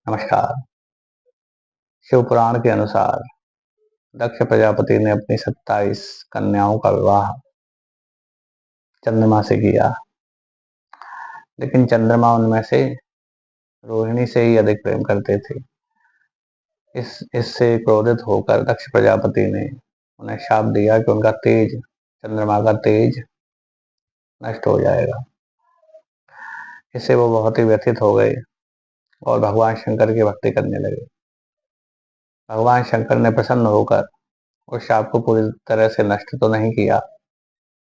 नमस्कार। शिव पुराण के अनुसार दक्ष प्रजापति ने अपनी 27 कन्याओं का विवाह चंद्रमा से किया, लेकिन चंद्रमा उनमें से रोहिणी से ही अधिक प्रेम करते थे। इससे क्रोधित होकर दक्ष प्रजापति ने उन्हें शाप दिया कि उनका तेज, चंद्रमा का तेज नष्ट हो जाएगा। इससे वो बहुत ही व्यथित हो गए और भगवान शंकर की भक्ति करने लगे। भगवान शंकर ने प्रसन्न होकर उस शाप को पूरी तरह से नष्ट तो नहीं किया,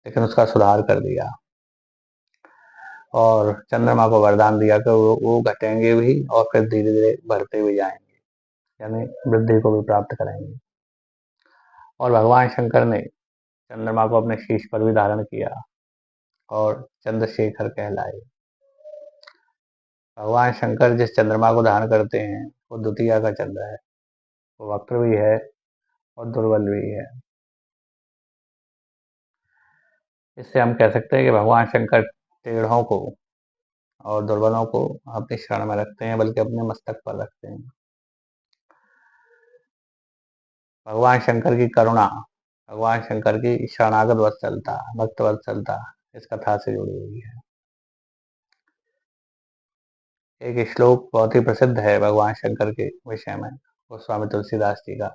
लेकिन उसका सुधार कर दिया और चंद्रमा को वरदान दिया कि वो घटेंगे भी और फिर धीरे धीरे बढ़ते भी जाएंगे, यानी वृद्धि को भी प्राप्त करेंगे। और भगवान शंकर ने चंद्रमा को अपने शीश पर भी धारण किया और चंद्रशेखर कहलाए। भगवान शंकर जिस चंद्रमा को धारण करते हैं वो द्वितीया का चंद्र है। वो वक्र भी है और दुर्बल भी है। इससे हम कह सकते हैं कि भगवान शंकर टेढ़ों को और दुर्बलों को अपनी शरण में रखते हैं, बल्कि अपने मस्तक पर रखते हैं। भगवान शंकर की करुणा, भगवान शंकर की शरणागत वत्सलता, भक्त वत्सलता इस कथा से जुड़ी हुई है। एक श्लोक बहुत ही प्रसिद्ध है भगवान शंकर के विषय में, वो स्वामी तुलसीदास जी का।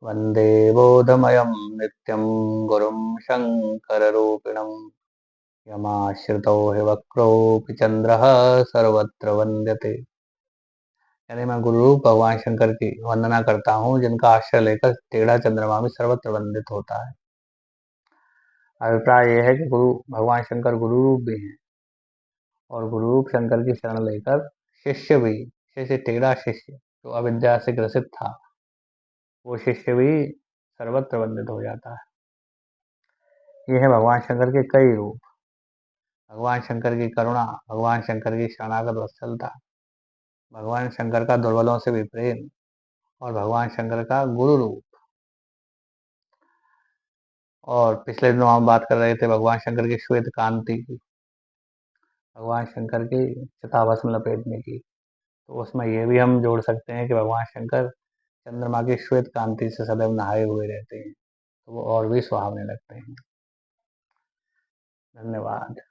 वंदे बोधमयं नित्यं गुरुं शंकर रूपिणं यमाश्रितो हि वक्रोऽपि चंद्रः सर्वत्र वंद्यते। यानी मैं गुरु रूप भगवान शंकर की वंदना करता हूँ, जिनका आश्रय लेकर टेढ़ा चंद्रमा भी सर्वत्र वंदित होता है। अभिप्राय यह है कि गुरु भगवान शंकर गुरु रूप भी हैं और गुरु रूप शंकर की शरण लेकर शिष्य भी, जैसे टेढ़ा शिष्य जो अविद्या से ग्रसित था, वो शिष्य भी सर्वत्र वंदित हो जाता है। ये है भगवान शंकर के कई रूप। भगवान शंकर की करुणा, भगवान शंकर की शरणागत वत्सलता, भगवान शंकर का दुर्बलों से भी प्रेम और भगवान शंकर का गुरु रूप। और पिछले दिनों हम बात कर रहे थे भगवान शंकर की श्वेत कांति की, भगवान शंकर की चिताभस्म लपेटने की। तो उसमें यह भी हम जोड़ सकते हैं कि भगवान शंकर चंद्रमा की श्वेत कांति से सदैव नहाए हुए रहते हैं, तो वो और भी सुहावने लगते हैं। धन्यवाद।